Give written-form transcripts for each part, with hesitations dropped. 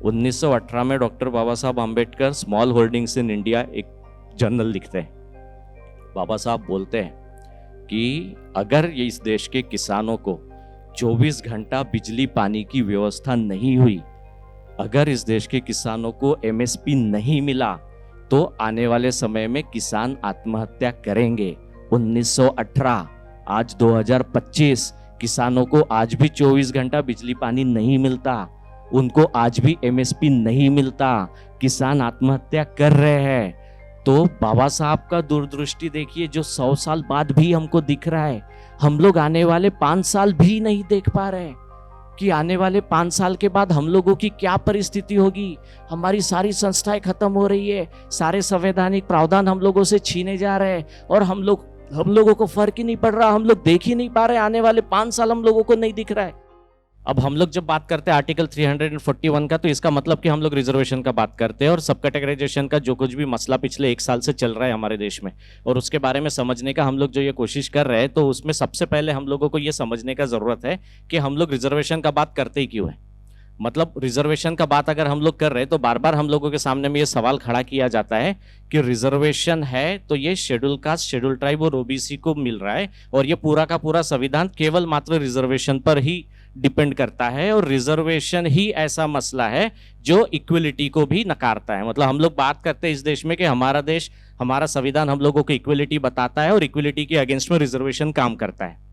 1918 में doctor Baba Saheb Ambedkar small holdings in India एक journal लिखते हैं। बाबा साहब बोलते हैं कि अगर ये इस देश के किसानों को 24 घंटा बिजली पानी की व्यवस्था नहीं हुई, अगर इस देश के किसानों को एमएसपी नहीं मिला, तो आने वाले समय में किसान आत्महत्या करेंगे। 1918, आज 2025, किसानों को आज भी 24 घंटा बिजली पानी नहीं मिलता, उनको आज भी एमएसपी नहीं मिलता, किसान आत्महत्या कर रहे हैं। तो बाबा साहब का दूरदृष्टि देखिए, जो 100 साल बाद भी हमको दिख रहा है। हम लोग आने वाले 5 साल भी नहीं देख पा रहे हैं कि आने वाले 5 साल के बाद हम लोगों की क्या परिस्थिति होगी। हमारी सारी संस्थाएं खत्म हो रही है, सारे संवैधानिक प्रावधान हम लोगों से छीने जा रहे हैं और हम लोगों को फर्क ही नहीं पड़ रहा, हम लोग देख ही नहीं पा रहे। आने वाले 5 साल हम लोगों को नहीं दिख रहा है। अब हम लोग जब बात करते हैं आर्टिकल 341 का, तो इसका मतलब कि हम लोग रिजर्वेशन का बात करते हैं और सब कैटेगराइजेशन का जो कुछ भी मसला पिछले 1 साल से चल रहा है हमारे देश में, और उसके बारे में समझने का हम लोग जो ये कोशिश कर रहे हैं, तो उसमें सबसे पहले हम लोगों को ये समझने का जरूरत है कि हम लोग रिजर्वेशन का बात करते ही क्यों है। मतलब रिजर्वेशन का बात अगर हम लोग कर रहे हैं तो बार बार हम लोगों के सामने में ये सवाल खड़ा किया जाता है कि रिजर्वेशन है तो ये शेड्यूल कास्ट, शेड्यूल ट्राइब और ओबीसी को मिल रहा है, और ये पूरा का पूरा संविधान केवल मात्र रिजर्वेशन पर ही डिपेंड करता है, और रिजर्वेशन ही ऐसा मसला है जो इक्वलिटी को भी नकारता है। मतलब हम लोग बात करते हैं इस देश में कि हमारा देश, हमारा संविधान हम लोगों को इक्वलिटी बताता है और इक्वलिटी के अगेंस्ट में रिजर्वेशन काम करता है।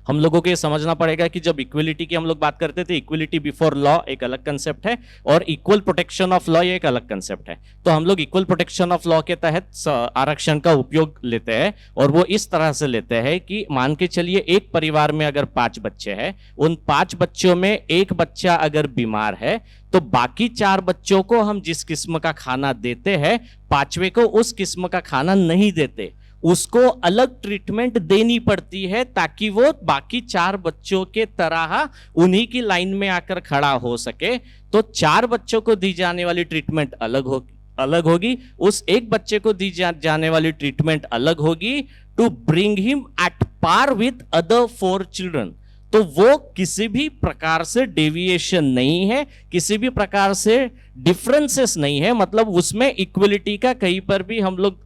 हम लोगों को ये समझना पड़ेगा कि जब इक्वलिटी की हम लोग बात करते थे, इक्वलिटी बिफोर लॉ एक अलग कंसेप्ट है और इक्वल प्रोटेक्शन ऑफ लॉ ये एक अलग कंसेप्ट है। तो हम लोग इक्वल प्रोटेक्शन ऑफ लॉ के तहत आरक्षण का उपयोग लेते हैं, और वो इस तरह से लेते हैं कि मान के चलिए एक परिवार में अगर 5 बच्चे हैं, उन 5 बच्चों में एक बच्चा अगर बीमार है, तो बाकी 4 बच्चों को हम जिस किस्म का खाना देते हैं, 5वें को उस किस्म का खाना नहीं देते, उसको अलग ट्रीटमेंट देनी पड़ती है ताकि वो बाकी 4 बच्चों के तरह उन्हीं की लाइन में आकर खड़ा हो सके। तो 4 बच्चों को दी जाने वाली ट्रीटमेंट अलग होगी, उस एक बच्चे को दी जाने वाली ट्रीटमेंट अलग होगी, to bring him at par with other 4 children. तो वो किसी भी प्रकार से डेविएशन नहीं है, किसी भी प्रकार से डिफरेंसेस नहीं है। मतलब उसमें इक्वलिटी का कहीं पर भी हम लोग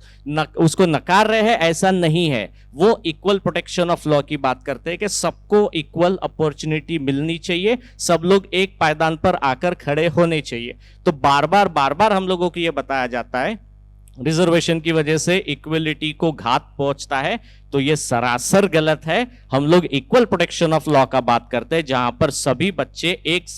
उसको नकार रहे हैं, ऐसा नहीं है। वो इक्वल प्रोटेक्शन ऑफ लॉ की बात करते हैं कि सबको इक्वल अपॉर्चुनिटी मिलनी चाहिए, सब लोग एक पायदान पर आकर खड़े होने चाहिए। तो बार बार हम लोगों को यह बताया जाता है रिजर्वेशन की वजह से इक्वलिटी को घात पहुंचता है, तो यह सरासर गलत है। हम लोग इक्वल प्रोटेक्शन ऑफ लॉ का बात करते हैं, जहां पर सभी बच्चे एक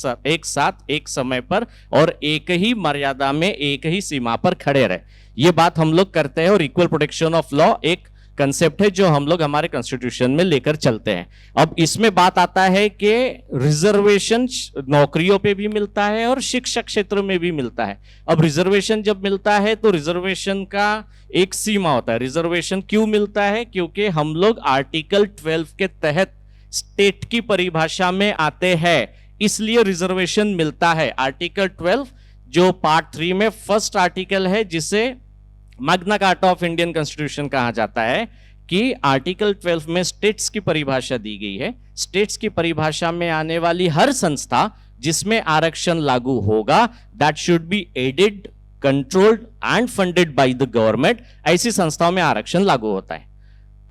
साथ एक समय पर और एक ही मर्यादा में एक ही सीमा पर खड़े रहे, ये बात हम लोग करते हैं। और इक्वल प्रोटेक्शन ऑफ लॉ एक कंसेप्ट है जो हम लोग हमारे कॉन्स्टिट्यूशन में लेकर चलते हैं। अब इसमें बात आता है कि रिजर्वेशन नौकरियों पे भी मिलता है और शिक्षा क्षेत्र में भी मिलता है। अब रिजर्वेशन जब मिलता है तो रिजर्वेशन का एक सीमा होता है। रिजर्वेशन क्यों मिलता है? क्योंकि हम लोग आर्टिकल 12 के तहत स्टेट की परिभाषा में आते हैं, इसलिए रिजर्वेशन मिलता है। आर्टिकल 12 जो पार्ट 3 में फर्स्ट आर्टिकल है, जिसे Magna carta of Indian constitution कहा जाता है, कि आर्टिकल 12 में स्टेट्स की परिभाषा दी गई है। स्टेट्स की परिभाषा में आने वाली हर संस्था जिसमें आरक्षण लागू होगा, that should be aided, controlled and funded by the government, ऐसी संस्थाओं में आरक्षण लागू होता है।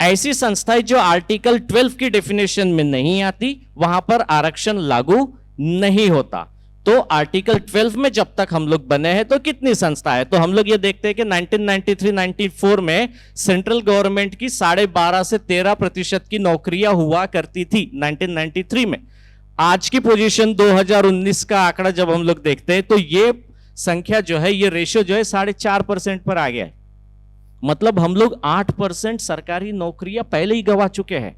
ऐसी संस्थाएं जो आर्टिकल 12 की डेफिनेशन में नहीं आती, वहां पर आरक्षण लागू नहीं होता। तो आर्टिकल 12 में जब तक हम लोग बने हैं तो कितनी संस्था है? तो हम लोग ये देखते हैं कि 1993-94 में सेंट्रल गवर्नमेंट की 12.5 से 13% की नौकरियां हुआ करती थी 1993 में। आज की पोजीशन 2019 का आंकड़ा जब हम लोग देखते हैं तो ये संख्या जो है, ये रेशियो जो है 4.5% पर आ गया है। मतलब हम लोग 8% सरकारी नौकरियां पहले ही गंवा चुके हैं,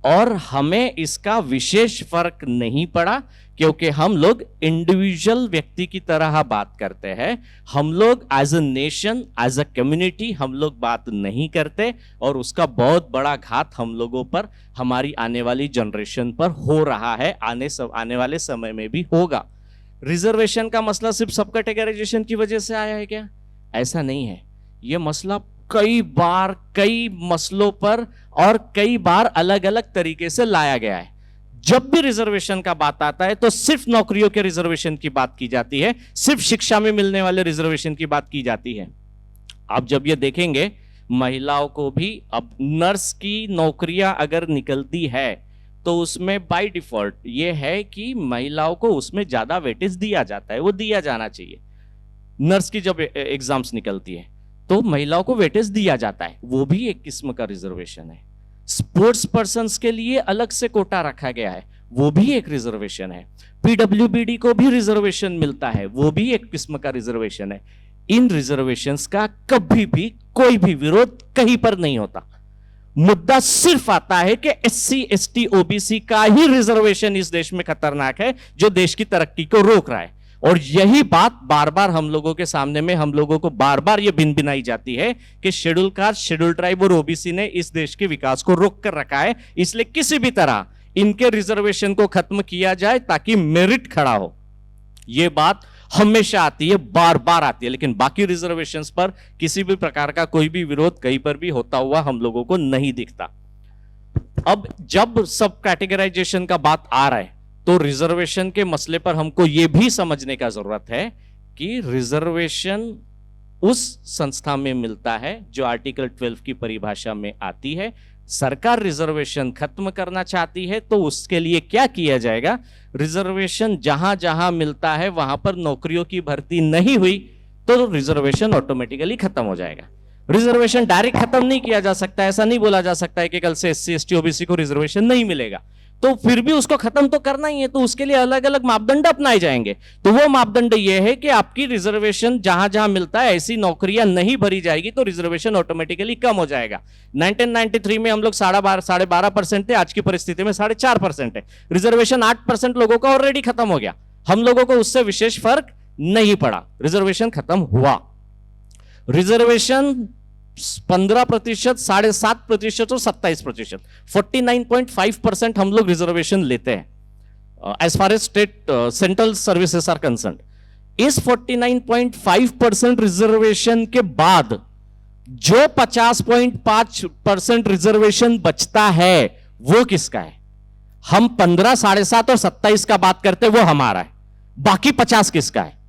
और हमें इसका विशेष फर्क नहीं पड़ा क्योंकि हम लोग इंडिविजुअल व्यक्ति की तरह बात करते हैं। हम लोग as a nation, as a community हम लोग बात नहीं करते, और उसका बहुत बड़ा घात हम लोगों पर, हमारी आने वाली जनरेशन पर हो रहा है, आने वाले समय में भी होगा। रिजर्वेशन का मसला सिर्फ सब कैटेगराइजेशन की वजह से आया है क्या? ऐसा नहीं है। यह मसला कई बार, कई मसलों पर और कई बार अलग अलग तरीके से लाया गया है। जब भी रिजर्वेशन का बात आता है तो सिर्फ नौकरियों के रिजर्वेशन की बात की जाती है, सिर्फ शिक्षा में मिलने वाले रिजर्वेशन की बात की जाती है। आप जब ये देखेंगे महिलाओं को भी, अब नर्स की नौकरियां अगर निकलती है तो उसमें बाय डिफॉल्ट ये है कि महिलाओं को उसमें ज्यादा वेटेज दिया जाता है, वो दिया जाना चाहिए। नर्स की जब एग्जाम्स निकलती है तो महिलाओं को वेटेज दिया जाता है, वो भी एक किस्म का रिजर्वेशन है। स्पोर्ट्स पर्सन्स के लिए अलग से कोटा रखा गया है, वो भी एक रिजर्वेशन है। पीडब्ल्यूबीडी को भी रिजर्वेशन मिलता है, वो भी एक किस्म का रिजर्वेशन है। इन रिजर्वेशंस का कभी भी कोई भी विरोध कहीं पर नहीं होता। मुद्दा सिर्फ आता है कि एससी एसटी ओबीसी का ही रिजर्वेशन इस देश में खतरनाक है, जो देश की तरक्की को रोक रहा है। और यही बात बार बार हम लोगों के सामने में, हम लोगों को बार बार ये भिनभिनाई जाती है कि शेड्यूल कास्ट, शेड्यूल ट्राइब और ओबीसी ने इस देश के विकास को रोक कर रखा है, इसलिए किसी भी तरह इनके रिजर्वेशन को खत्म किया जाए ताकि मेरिट खड़ा हो। यह बात हमेशा आती है, बार बार आती है, लेकिन बाकी रिजर्वेशंस पर किसी भी प्रकार का कोई भी विरोध कहीं पर भी होता हुआ हम लोगों को नहीं दिखता। अब जब सब कैटेगराइजेशन का बात आ रहा है तो रिजर्वेशन के मसले पर हमको यह भी समझने का जरूरत है कि रिजर्वेशन उस संस्था में मिलता है जो आर्टिकल 12 की परिभाषा में आती है। सरकार रिजर्वेशन खत्म करना चाहती है तो उसके लिए क्या किया जाएगा? रिजर्वेशन जहां जहां मिलता है वहां पर नौकरियों की भर्ती नहीं हुई तो रिजर्वेशन ऑटोमेटिकली खत्म हो जाएगा। रिजर्वेशन डायरेक्ट खत्म नहीं किया जा सकता, ऐसा नहीं बोला जा सकता है कि कल से एससी एसटी ओबीसी को रिजर्वेशन नहीं मिलेगा, तो फिर भी उसको खत्म तो करना ही है, तो उसके लिए अलग अलग मापदंड अपनाए जाएंगे। तो वो मापदंड ये है कि आपकी रिजर्वेशन जहां जहां मिलता है ऐसी नौकरियां नहीं भरी जाएगी तो रिजर्वेशन ऑटोमेटिकली कम हो जाएगा। 1993 में हम लोग 12.5% थे, आज की परिस्थिति में 4.5% है। रिजर्वेशन 8% लोगों का ऑलरेडी खत्म हो गया, हम लोगों को उससे विशेष फर्क नहीं पड़ा, रिजर्वेशन खत्म हुआ। रिजर्वेशन 15%, 7.5% और 27%, 49.5% हम लोग रिजर्वेशन लेते हैं as far as state central services are concern. इस 49.5% रिजर्वेशन के बाद जो 50.5% रिजर्वेशन बचता है वो किसका है? हम 15, 7.5 और 27 का बात करते हैं, वो हमारा है। बाकी 50 किसका है?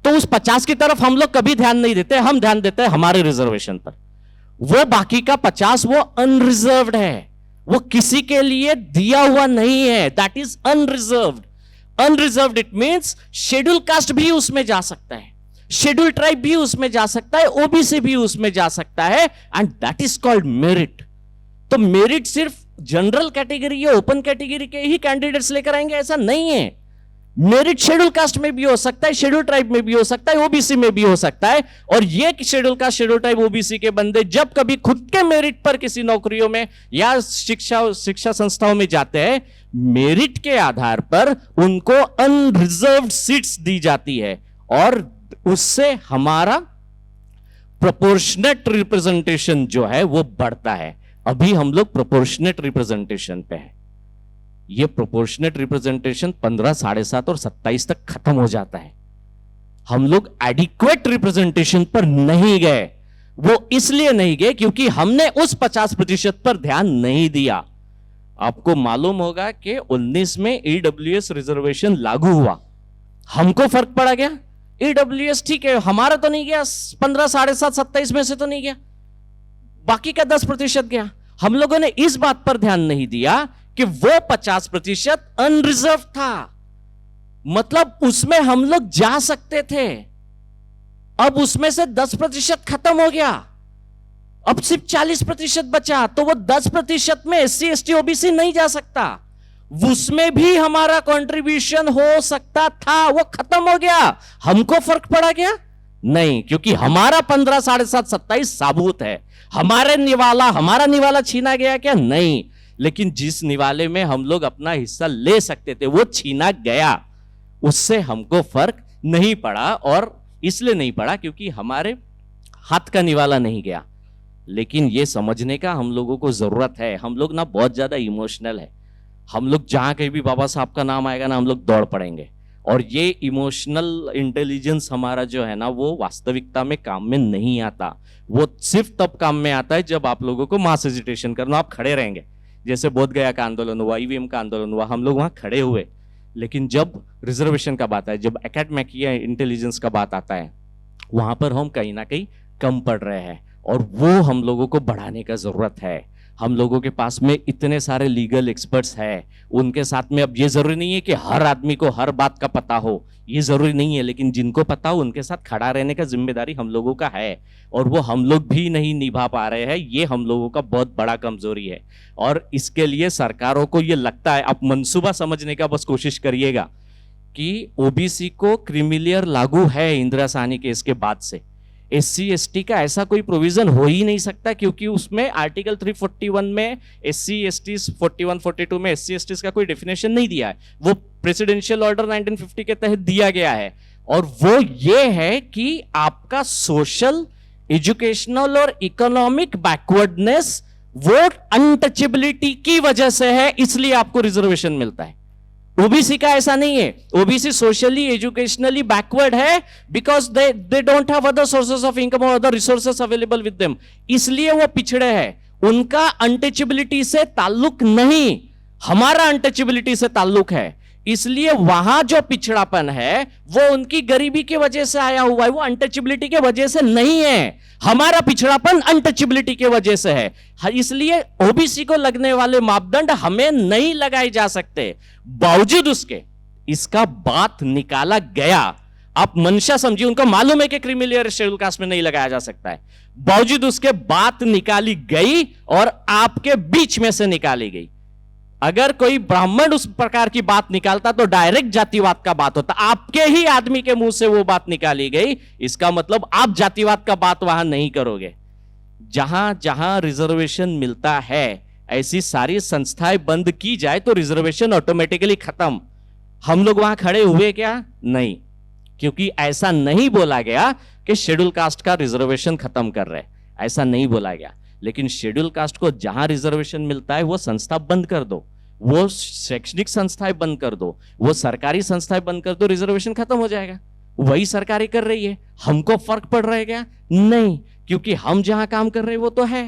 तो उस 50 की तरफ हम लोग कभी ध्यान नहीं देते, हम ध्यान देते हैं हमारे रिजर्वेशन पर। वो बाकी का 50 वो अनरिजर्व्ड है, वो किसी के लिए दिया हुआ नहीं है, that is unreserved. Unreserved it means schedule caste भी उसमें जा सकता है, शेड्यूल ट्राइब भी उसमें जा सकता है, ओबीसी भी उसमें जा सकता है, and that is called merit. तो मेरिट सिर्फ जनरल कैटेगरी या ओपन कैटेगरी के ही कैंडिडेट्स लेकर आएंगे ऐसा नहीं है। मेरिट शेड्यूल कास्ट में भी हो सकता है, शेड्यूल ट्राइब में भी हो सकता है, ओबीसी में भी हो सकता है। और ये schedule caste, schedule tribe, OBC के बंदे जब कभी खुद के मेरिट पर किसी नौकरियों में या शिक्षा संस्थाओं में जाते हैं, मेरिट के आधार पर उनको अनरिजर्व्ड सीट्स दी जाती है और उससे हमारा प्रोपोर्शनेट रिप्रेजेंटेशन जो है वो बढ़ता है। अभी हम लोग प्रोपोर्शनेट रिप्रेजेंटेशन पे है। ये प्रोपोर्शनेट रिप्रेजेंटेशन 15, 7.5 और 27 तक खत्म हो जाता है। हम लोग एडिक्वेट रिप्रेजेंटेशन पर नहीं गए। वो इसलिए नहीं गए क्योंकि हमने उस 50% पर ध्यान नहीं दिया। आपको मालूम होगा कि 19 में ईडब्ल्यूएस रिजर्वेशन लागू हुआ, हमको फर्क पड़ा गया। ईडब्ल्यूएस ठीक है, हमारा तो नहीं गया, 15, 7.5, 27 में से तो नहीं गया, बाकी का 10% गया। हम लोगों ने इस बात पर ध्यान नहीं दिया कि वो 50% अनरिजर्व था, मतलब उसमें हम लोग जा सकते थे। अब उसमें से 10% खत्म हो गया, अब सिर्फ 40% बचा, तो वो 10% में एससी एसटी ओबीसी नहीं जा सकता। उसमें भी हमारा कंट्रीब्यूशन हो सकता था, वो खत्म हो गया। हमको फर्क पड़ा गया नहीं, क्योंकि हमारा 15, 7.5, 27 साबुत है। हमारा निवाला छीना गया क्या? नहीं, लेकिन जिस निवाले में हम लोग अपना हिस्सा ले सकते थे वो छीना गया, उससे हमको फर्क नहीं पड़ा। और इसलिए नहीं पड़ा क्योंकि हमारे हाथ का निवाला नहीं गया। लेकिन ये समझने का हम लोगों को जरूरत है। हम लोग ना बहुत ज्यादा इमोशनल है। हम लोग जहां कहीं भी बाबा साहब का नाम आएगा ना, हम लोग दौड़ पड़ेंगे। और ये इमोशनल इंटेलिजेंस हमारा जो है ना, वो वास्तविकता में काम में नहीं आता। वो सिर्फ तब काम में आता है जब आप लोगों को मास एजिटेशन करना, आप खड़े रहेंगे। जैसे बोध गया का आंदोलन हुआ, ईवीएम का आंदोलन हुआ, हम लोग वहां खड़े हुए, लेकिन जब रिजर्वेशन का बात है, जब एकेडमिक या इंटेलिजेंस का बात आता है, वहां पर हम कहीं ना कहीं कम पड़ रहे हैं, और वो हम लोगों को बढ़ाने का जरूरत है। हम लोगों के पास में इतने सारे लीगल एक्सपर्ट्स हैं, उनके साथ में अब ये जरूरी नहीं है कि हर आदमी को हर बात का पता हो, ये जरूरी नहीं है, लेकिन जिनको पता हो उनके साथ खड़ा रहने का जिम्मेदारी हम लोगों का है, और वो हम लोग भी नहीं निभा पा रहे हैं। ये हम लोगों का बहुत बड़ा कमजोरी है, और इसके लिए सरकारों को ये लगता है, आप मंसूबा समझने का बस कोशिश करिएगा कि ओबीसी को क्रीमिलियर लागू है इंदिरा साहनी केस के बाद से। एससी एसटी का ऐसा कोई प्रोविजन हो ही नहीं सकता, क्योंकि उसमें आर्टिकल 341 में एससी एसटी, 41 42 में एससी एसटी का कोई डेफिनेशन नहीं दिया है, वो प्रेसिडेंशियल ऑर्डर 1950 के तहत दिया गया है, और वो ये है कि आपका सोशल, एजुकेशनल और इकोनॉमिक बैकवर्डनेस वो अनटचेबिलिटी की वजह से है, इसलिए आपको रिजर्वेशन मिलता है। ओबीसी का ऐसा नहीं है, ओबीसी सोशली एजुकेशनली बैकवर्ड है because they don't have other sources of income और other resources available with them, इसलिए वो पिछड़े हैं। उनका अनटचेबिलिटी से ताल्लुक नहीं, हमारा अनटचेबिलिटी से ताल्लुक है, इसलिए वहां जो पिछड़ापन है वो उनकी गरीबी की वजह से आया हुआ है, वो अनटचेबिलिटी के वजह से नहीं है। हमारा पिछड़ापन अनटचेबिलिटी के वजह से है, इसलिए ओबीसी को लगने वाले मापदंड हमें नहीं लगाए जा सकते। बावजूद उसके इसका बात निकाला गया, आप मंशा समझिए, उनको मालूम है कि क्रीमिलियर शेड्यूल कास्ट में नहीं लगाया जा सकता है, बावजूद उसके बात निकाली गई और आपके बीच में से निकाली गई। अगर कोई ब्राह्मण उस प्रकार की बात निकालता तो डायरेक्ट जातिवाद का बात होता, आपके ही आदमी के मुंह से वो बात निकाली गई, इसका मतलब आप जातिवाद का बात वहां नहीं करोगे। जहां जहां रिजर्वेशन मिलता है ऐसी सारी संस्थाएं बंद की जाए तो रिजर्वेशन ऑटोमेटिकली खत्म। हम लोग वहां खड़े हुए क्या? नहीं, क्योंकि ऐसा नहीं बोला गया कि शेड्यूल कास्ट का रिजर्वेशन खत्म कर रहे, ऐसा नहीं बोला गया। लेकिन शेड्यूल कास्ट को जहां रिजर्वेशन मिलता है वो संस्था बंद कर दो, वो शैक्षणिक संस्थाएं बंद कर दो, वो सरकारी संस्थाएं बंद कर दो, रिजर्वेशन खत्म हो जाएगा। वही सरकारी कर रही है, हमको फर्क पड़ रहा है क्या? नहीं, क्योंकि हम जहां काम कर रहे हैं वो तो है,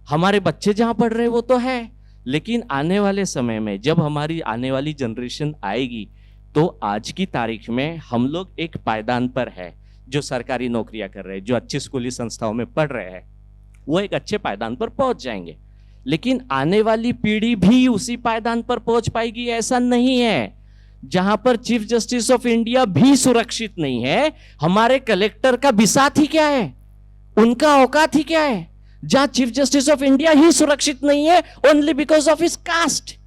हमारे बच्चे जहां पढ़ रहे हैं वो तो है। लेकिन आने वाले समय में जब हमारी आने वाली जनरेशन आएगी तो आज की तारीख में हम लोग एक पायदान पर है, जो सरकारी नौकरियां कर रहे हैं, जो अच्छी स्कूली संस्थाओं में पढ़ रहे हैं, वो एक अच्छे पायदान पर पहुंच जाएंगे। लेकिन आने वाली पीढ़ी भी उसी पायदान पर पहुंच पाएगी ऐसा नहीं है। जहां पर चीफ जस्टिस ऑफ इंडिया भी सुरक्षित नहीं है, हमारे कलेक्टर का बिसात ही क्या है, उनका औकात ही क्या है? जहां चीफ जस्टिस ऑफ इंडिया ही सुरक्षित नहीं है only because of his cast.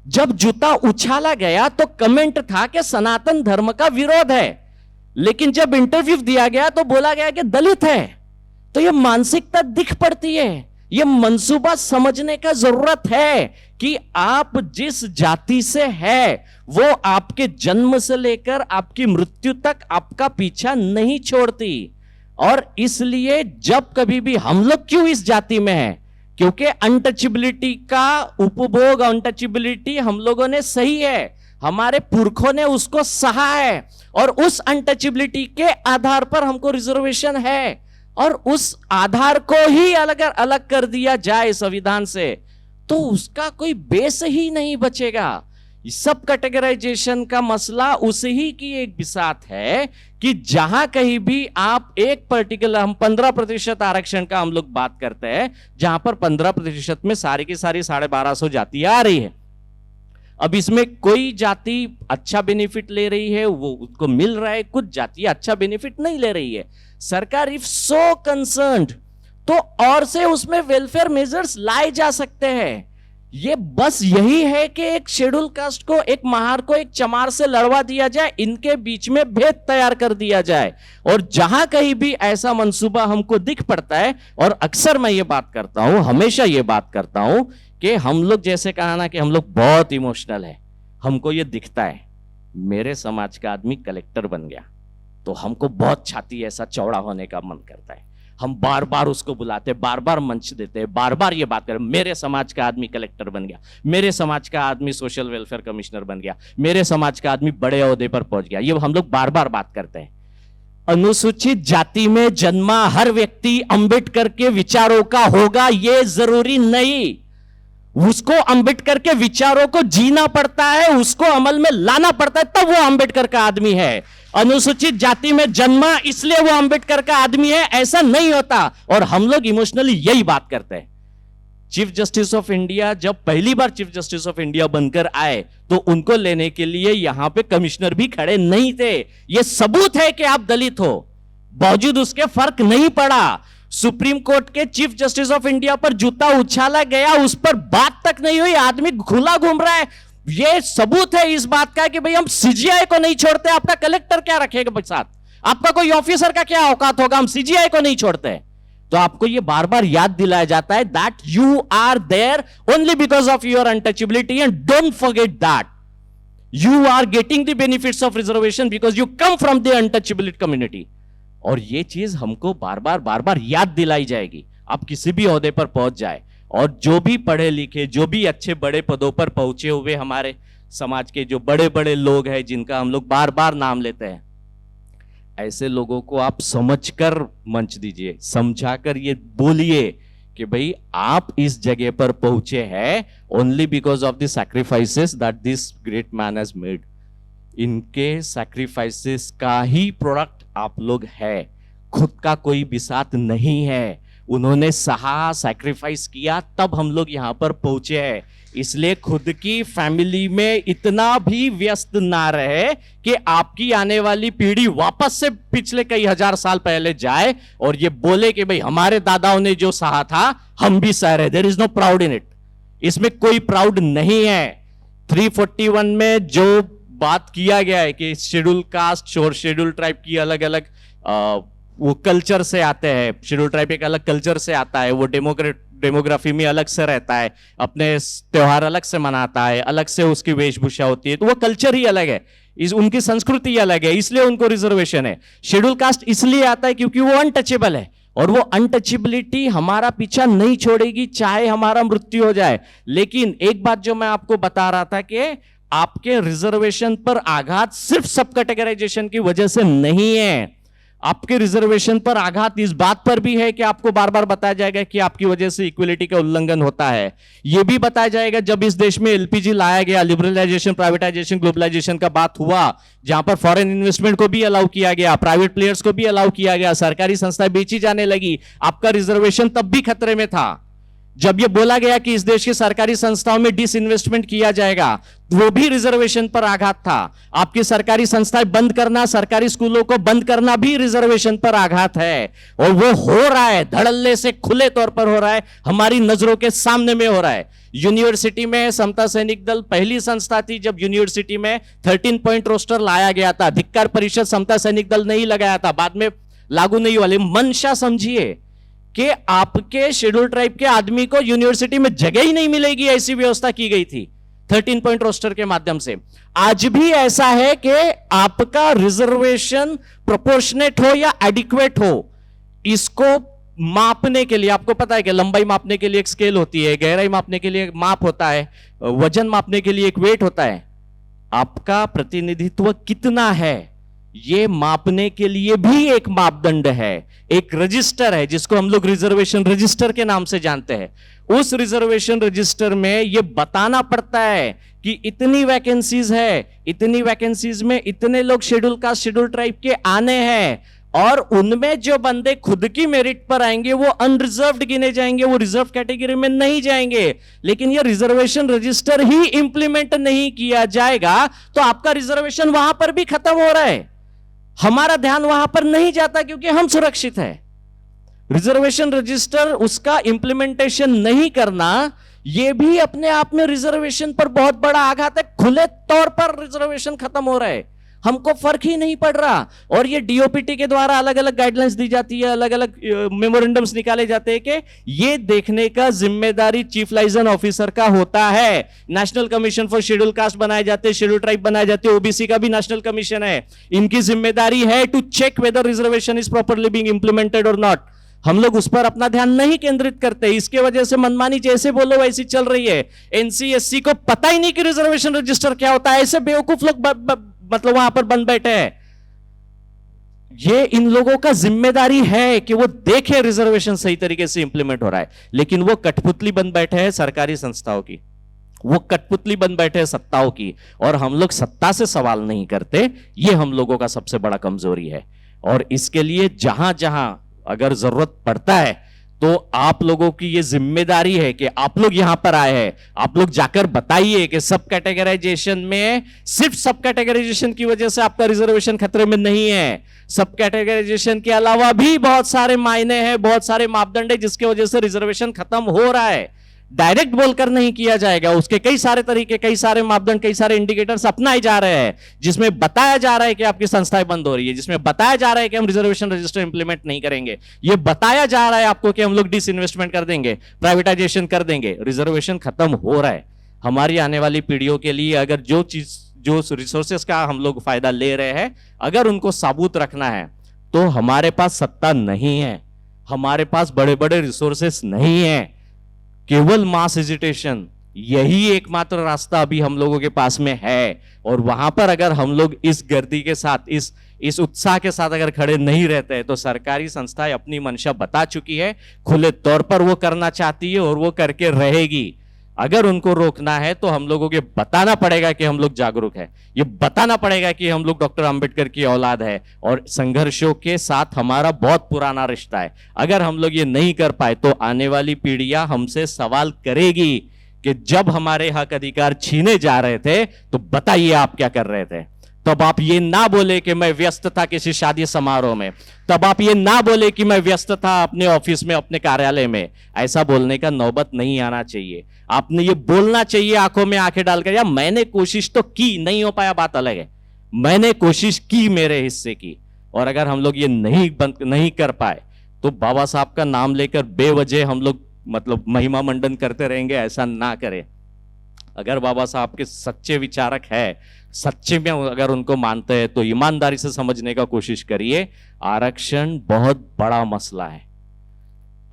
जब जूता उछाला गया तो कमेंट था कि सनातन धर्म का विरोध है, लेकिन जब इंटरव्यू दिया गया तो बोला गया कि दलित है। तो यह मानसिकता दिख पड़ती है, यह मंसूबा समझने का जरूरत है कि आप जिस जाति से है वो आपके जन्म से लेकर आपकी मृत्यु तक आपका पीछा नहीं छोड़ती। और इसलिए जब कभी भी हम लोग क्यों इस जाति में हैं, क्योंकि अनटचेबिलिटी का उपभोग, अनटचेबिलिटी हम लोगों ने सही है, हमारे पुरखों ने उसको सहा है, और उस अनटचेबिलिटी के आधार पर हमको रिजर्वेशन है, और उस आधार को ही अलग अलग कर दिया जाए संविधान से तो उसका कोई बेस ही नहीं बचेगा। सब कैटेगराइजेशन का मसला उसी ही की एक बिसात है कि जहां कहीं भी आप एक पर्टिकुलर, हम 15% आरक्षण का हम लोग बात करते हैं, जहां पर 15% में सारी की सारी 1250 जातियां आ रही है। अब इसमें कोई जाति अच्छा बेनिफिट ले रही है, वो उसको मिल रहा है, कुछ जातियां अच्छा बेनिफिट नहीं ले रही है। सरकार इफ सो कंसर्न्ड तो और से उसमें वेलफेयर मेजर्स लाए जा सकते हैं। ये बस यही है कि एक शेड्यूल कास्ट को, एक महार को एक चमार से लड़वा दिया जाए, इनके बीच में भेद तैयार कर दिया जाए। और जहां कहीं भी ऐसा मंसूबा हमको दिख पड़ता है, और अक्सर मैं ये बात करता हूं, हमेशा ये बात करता हूं कि हम लोग जैसे कहा ना कि हम लोग बहुत इमोशनल है, हमको ये दिखता है मेरे समाज का आदमी कलेक्टर बन गया तो हमको बहुत छाती ऐसा चौड़ा होने का मन करता है, हम बार बार उसको बुलाते, बार बार मंच देते, बार बार ये बात करें, मेरे समाज का आदमी कलेक्टर बन गया, मेरे समाज का आदमी सोशल वेलफेयर कमिश्नर बन गया, मेरे समाज का आदमी बड़े ओहदे पर पहुंच गया, ये हम लोग बार बार बात करते हैं। अनुसूचित जाति में जन्मा हर व्यक्ति अंबेडकर के विचारों का होगा ये जरूरी नहीं। उसको अंबेडकर के विचारों को जीना पड़ता है, उसको अमल में लाना पड़ता है, तब वो अंबेडकर का आदमी है। अनुसूचित जाति में जन्मा इसलिए वो अंबेडकर का आदमी है, ऐसा नहीं होता। और हम लोग इमोशनली यही बात करते हैं। चीफ जस्टिस ऑफ इंडिया जब पहली बार चीफ जस्टिस ऑफ इंडिया बनकर आए तो उनको लेने के लिए यहां पे कमिश्नर भी खड़े नहीं थे। यह सबूत है कि आप दलित हो, बावजूद उसके फर्क नहीं पड़ा। सुप्रीम कोर्ट के चीफ जस्टिस ऑफ इंडिया पर जूता उछाला गया, उस पर बात तक नहीं हुई, आदमी खुला घूम रहा है। यह सबूत है इस बात का कि भाई हम सीजीआई को नहीं छोड़ते। आपका कलेक्टर क्या रखेगा साथ, आपका कोई ऑफिसर का क्या औकात होगा, हम सीजीआई को नहीं छोड़ते। तो आपको यह बार बार याद दिलाया जाता है that you are there only because of your untouchability, and don't forget that you are getting the benefits of reservation because you come from the untouchability community. और यह चीज हमको बार बार याद दिलाई जाएगी। आप किसी भी ओहदे पर पहुंच जाए, और जो भी पढ़े लिखे, जो भी अच्छे बड़े पदों पर पहुंचे हुए हमारे समाज के जो बड़े बड़े लोग हैं, जिनका हम लोग बार बार नाम लेते हैं, ऐसे लोगों को आप समझकर मंच दीजिए, समझाकर ये बोलिए कि भाई आप इस जगह पर पहुंचे हैं only because of the sacrifices that this great man has made. इनके सैक्रिफाइसेस का ही प्रोडक्ट आप लोग है, खुद का कोई बिसात नहीं है। उन्होंने सहा, सैक्रिफाइस किया, तब हम लोग यहां पर पहुंचे हैं। इसलिए खुद की फैमिली में इतना भी व्यस्त ना रहे कि आपकी आने वाली पीढ़ी वापस से पिछले कई हजार साल पहले जाए और ये बोले कि भाई हमारे दादाओं ने जो सहा था हम भी सह रहे। There is no proud in it, इसमें कोई प्राउड नहीं है। 341 में जो बात किया गया है कि शेड्यूल कास्ट और शेड्यूल ट्राइब की अलग अलग वो कल्चर से आते हैं, शेड्यूल ट्राइब एक अलग कल्चर से आता है, वो डेमोग्राफी में अलग से रहता है, अपने त्योहार अलग से मनाता है, अलग से उसकी वेशभूषा होती है, तो वो कल्चर ही अलग है, उनकी संस्कृति अलग है, इसलिए उनको रिजर्वेशन है। शेड्यूल कास्ट इसलिए आता है क्योंकि वो अनटचेबल है, और वो अनटचेबिलिटी हमारा पीछा नहीं छोड़ेगी चाहे हमारा मृत्यु हो जाए। लेकिन एक बात जो मैं आपको बता रहा था कि आपके रिजर्वेशन पर आघात सिर्फ सब कैटेगराइजेशन की वजह से नहीं है, आपके रिजर्वेशन पर आघात इस बात पर भी है कि आपको बार बार बताया जाएगा कि आपकी वजह से इक्वलिटी का उल्लंघन होता है। यह भी बताया जाएगा जब इस देश में एलपीजी लाया गया, लिबरलाइजेशन, प्राइवेटाइजेशन, ग्लोबलाइजेशन का बात हुआ, जहां पर फॉरेन इन्वेस्टमेंट को भी अलाउ किया गया, प्राइवेट प्लेयर्स को भी अलाउ किया गया, सरकारी संस्थाएं बेची जाने लगी, आपका रिजर्वेशन तब भी खतरे में था। जब यह बोला गया कि इस देश की सरकारी संस्थाओं में डिसइन्वेस्टमेंट किया जाएगा, वो भी रिजर्वेशन पर आघात था। आपकी सरकारी संस्थाएं बंद करना, सरकारी स्कूलों को बंद करना भी रिजर्वेशन पर आघात है, और वो हो रहा है, धड़ल्ले से खुले तौर पर हो रहा है, हमारी नजरों के सामने में हो रहा है। यूनिवर्सिटी में समता सैनिक दल पहली संस्था थी जब यूनिवर्सिटी में 13 पॉइंट रोस्टर लाया गया था। धिक्कार परिषद समता सैनिक दल नहीं लगाया था, बाद में लागू नहीं हुआ। मंशा समझिए कि आपके शेड्यूल ट्राइब के आदमी को यूनिवर्सिटी में जगह ही नहीं मिलेगी, ऐसी व्यवस्था की गई थी 13 पॉइंट रोस्टर के माध्यम से। आज भी ऐसा है कि आपका रिजर्वेशन प्रोपोर्शनेट हो या एडिक्वेट हो, इसको मापने के लिए आपको पता है कि लंबाई मापने के लिए एक स्केल होती है, गहराई मापने के लिए एक माप होता है, वजन मापने के लिए एक वेट होता है। आपका प्रतिनिधित्व कितना है ये मापने के लिए भी एक मापदंड है, एक रजिस्टर है जिसको हम लोग रिजर्वेशन रजिस्टर के नाम से जानते हैं। उस रिजर्वेशन रजिस्टर में यह बताना पड़ता है कि इतनी वैकेंसीज है, इतनी वैकेंसीज में इतने लोग शेड्यूल कास्ट, शेड्यूल ट्राइब के आने हैं, और उनमें जो बंदे खुद की मेरिट पर आएंगे वो अनरिजर्व्ड गिने जाएंगे, वो रिजर्व कैटेगरी में नहीं जाएंगे। लेकिन ये रिजर्वेशन रजिस्टर ही इंप्लीमेंट नहीं किया जाएगा तो आपका रिजर्वेशन वहां पर भी खत्म हो रहा है। हमारा ध्यान वहां पर नहीं जाता क्योंकि हम सुरक्षित है। रिजर्वेशन रजिस्टर, उसका इंप्लीमेंटेशन नहीं करना, यह भी अपने आप में रिजर्वेशन पर बहुत बड़ा आघात है। खुले तौर पर रिजर्वेशन खत्म हो रहा है, हमको फर्क ही नहीं पड़ रहा। और ये डीओपीटी के द्वारा अलग अलग गाइडलाइंस दी जाती है, अलग अलग मेमोरेंडम्स निकाले जाते हैं कि ये देखने का जिम्मेदारी चीफ लाइजन ऑफिसर का होता है। National commission for schedule caste बनाए जाते हैं, शेड्यूल ट्राइब बनाए जाते हैं, ओबीसी का भी नेशनल कमीशन है। इनकी जिम्मेदारी है to check whether reservation is properly being implemented और नॉट। हम लोग उस पर अपना ध्यान नहीं केंद्रित करते, इसके वजह से मनमानी जैसे बोलो वैसी चल रही है। एनसीएससी को पता ही नहीं कि रिजर्वेशन रजिस्टर क्या होता है, ऐसे बेवकूफ लोग मतलब वहां पर बंद बैठे हैं। ये इन लोगों का जिम्मेदारी है कि वो देखे रिजर्वेशन सही तरीके से इंप्लीमेंट हो रहा है, लेकिन वो कठपुतली बन बैठे हैं सरकारी संस्थाओं की, वो कठपुतली बन बैठे हैं सत्ताओं की, और हम लोग सत्ता से सवाल नहीं करते। ये हम लोगों का सबसे बड़ा कमजोरी है। और इसके लिए जहां जहां अगर जरूरत पड़ता है तो आप लोगों की ये जिम्मेदारी है कि आप लोग यहां पर आए हैं, आप लोग जाकर बताइए कि सब कैटेगराइजेशन में, सिर्फ सब कैटेगराइजेशन की वजह से आपका रिजर्वेशन खतरे में नहीं है। सब कैटेगराइजेशन के अलावा भी बहुत सारे मायने हैं, बहुत सारे मापदंड है जिसकी वजह से रिजर्वेशन खत्म हो रहा है। डायरेक्ट बोलकर नहीं किया जाएगा, उसके कई सारे तरीके, कई सारे मापदंड, कई सारे इंडिकेटर्स अपनाए जा रहे हैं, जिसमें बताया जा रहा है कि आपकी संस्थाएं बंद हो रही है, जिसमें बताया जा रहा है कि हम रिजर्वेशन रजिस्टर इंप्लीमेंट नहीं करेंगे, ये बताया जा रहा है आपको कि हम लोग डिसइन्वेस्टमेंट कर देंगे, प्राइवेटाइजेशन कर देंगे। रिजर्वेशन खत्म हो रहा है। हमारी आने वाली पीढ़ियों के लिए अगर जो रिसोर्सेस का हम लोग फायदा ले रहे हैं, अगर उनको साबुत रखना है तो हमारे पास सत्ता नहीं है, हमारे पास बड़े बड़े रिसोर्सेस नहीं है, केवल मास हेजिटेशन, यही एकमात्र रास्ता अभी हम लोगों के पास में है। और वहां पर अगर हम लोग इस गर्दी के साथ, इस उत्साह के साथ अगर खड़े नहीं रहते हैं तो सरकारी संस्थाएं अपनी मंशा बता चुकी है, खुले तौर पर वो करना चाहती है और वो करके रहेगी। अगर उनको रोकना है तो हम लोगों के बताना पड़ेगा कि हम लोग जागरूक हैं, ये बताना पड़ेगा कि हम लोग डॉक्टर अंबेडकर की औलाद है और संघर्षों के साथ हमारा बहुत पुराना रिश्ता है। अगर हम लोग ये नहीं कर पाए तो आने वाली पीढ़ियां हमसे सवाल करेगी कि जब हमारे हक अधिकार छीने जा रहे थे तो बताइए आप क्या कर रहे थे। तब आप ये ना बोले कि मैं व्यस्त था किसी शादी समारोह में, तब आप ये ना बोले कि मैं व्यस्त था अपने ऑफिस में, अपने कार्यालय में। ऐसा बोलने का नौबत नहीं आना चाहिए। आपने ये बोलना चाहिए आंखों में आंखें डालकर, या मैंने कोशिश तो की, नहीं हो पाया बात अलग है, मैंने कोशिश की मेरे हिस्से की। और अगर हम लोग ये नहीं कर पाए तो बाबा साहब का नाम लेकर बेवजह हम लोग मतलब महिमा मंडन करते रहेंगे, ऐसा ना करें। अगर बाबा साहब के सच्चे विचारक है, सच्चे में अगर उनको मानते हैं तो ईमानदारी से समझने का कोशिश करिए। आरक्षण बहुत बड़ा मसला है।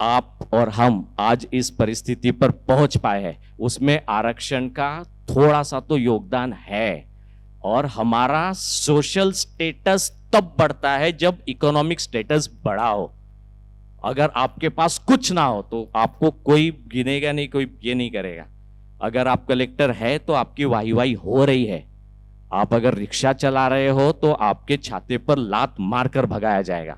आप और हम आज इस परिस्थिति पर पहुंच पाए हैं, उसमें आरक्षण का थोड़ा सा तो योगदान है। और हमारा सोशल स्टेटस तब बढ़ता है जब इकोनॉमिक स्टेटस बड़ा हो। अगर आपके पास कुछ ना हो तो आपको कोई गिनेगा नहीं, कोई ये नहीं करेगा। अगर आप कलेक्टर है तो आपकी वाही वाही हो रही है। आप अगर रिक्शा चला रहे हो तो आपके छाते पर लात मारकर भगाया जाएगा।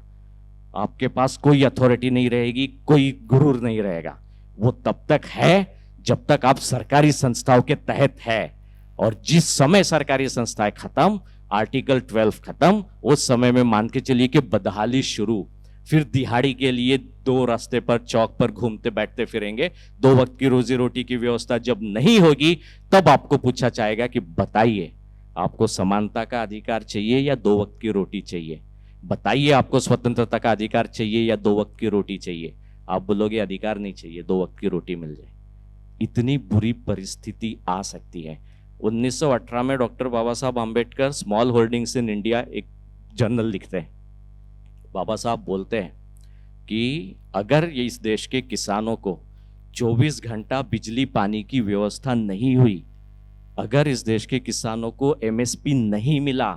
आपके पास कोई अथॉरिटी नहीं रहेगी, कोई गुरूर नहीं रहेगा। वो तब तक है जब तक आप सरकारी संस्थाओं के तहत है। और जिस समय सरकारी संस्थाएं खत्म, आर्टिकल 12 खत्म, उस समय में मान के चलिए कि बदहाली शुरू। फिर दिहाड़ी के लिए दो रास्ते पर, चौक पर घूमते बैठते फिरेंगे। दो वक्त की रोजी रोटी की व्यवस्था जब नहीं होगी तब आपको पूछा जाएगा कि बताइए आपको समानता का अधिकार चाहिए या दो वक्त की रोटी चाहिए, बताइए आपको स्वतंत्रता का अधिकार चाहिए या दो वक्त की रोटी चाहिए। आप बोलोगे अधिकार नहीं चाहिए, दो वक्त की रोटी मिल जाए। इतनी बुरी परिस्थिति आ सकती है। 1918 में doctor Baba Saheb Ambedkar small holdings in India एक जर्नल लिखते हैं। बाबा साहब बोलते हैं कि अगर ये इस देश के किसानों को 24 घंटा बिजली पानी की व्यवस्था नहीं हुई, अगर इस देश के किसानों को एमएसपी नहीं मिला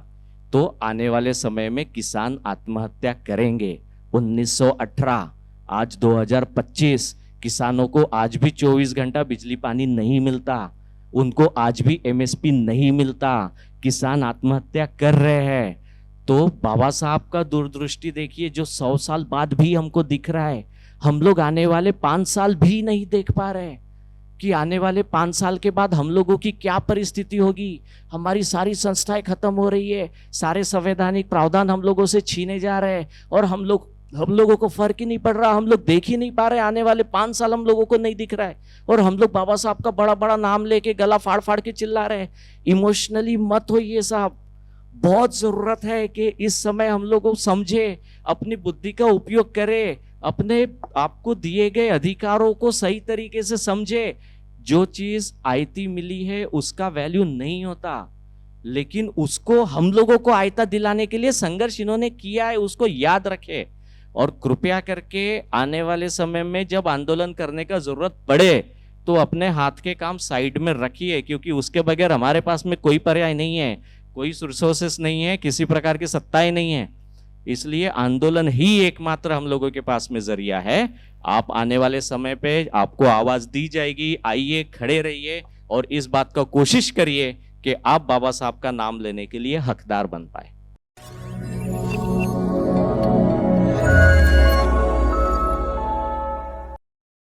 तो आने वाले समय में किसान आत्महत्या करेंगे। 1918, आज 2025, किसानों को आज भी 24 घंटा बिजली पानी नहीं मिलता, उनको आज भी एमएसपी नहीं मिलता, किसान आत्महत्या कर रहे हैं। तो बाबा साहब का दूरदृष्टि देखिए, जो 100 साल बाद भी हमको दिख रहा है। हम लोग आने वाले 5 साल भी नहीं देख पा रहे कि आने वाले 5 साल के बाद हम लोगों की क्या परिस्थिति होगी। हमारी सारी संस्थाएं खत्म हो रही है, सारे संवैधानिक प्रावधान हम लोगों से छीने जा रहे हैं और हम लोगों को फर्क ही नहीं पड़ रहा। हम लोग देख ही नहीं पा रहे, आने वाले 5 साल हम लोगों को नहीं दिख रहा है और हम लोग बाबा साहब का बड़ा बड़ा नाम लेके गला फाड़ फाड़ के चिल्ला रहे हैं। इमोशनली मत होइए साहब, बहुत जरूरत है कि इस समय हम लोग को समझे, अपनी बुद्धि का उपयोग करें, अपने आपको दिए गए अधिकारों को सही तरीके से समझे। जो चीज आयती मिली है उसका वैल्यू नहीं होता, लेकिन उसको हम लोगों को आयता दिलाने के लिए संघर्ष इन्होंने किया है, उसको याद रखे। और कृपया करके आने वाले समय में जब आंदोलन करने का जरूरत पड़े तो अपने हाथ के काम साइड में रखिए, क्योंकि उसके बगैर हमारे पास में कोई पर्याय नहीं है, कोई रिसोर्सेस नहीं है, किसी प्रकार की सत्ताएं नहीं है। इसलिए आंदोलन ही एकमात्र हम लोगों के पास में जरिया है। आप आने वाले समय पे आपको आवाज दी जाएगी, आइए, खड़े रहिए और इस बात का कोशिश करिए कि आप बाबा साहब का नाम लेने के लिए हकदार बन पाए।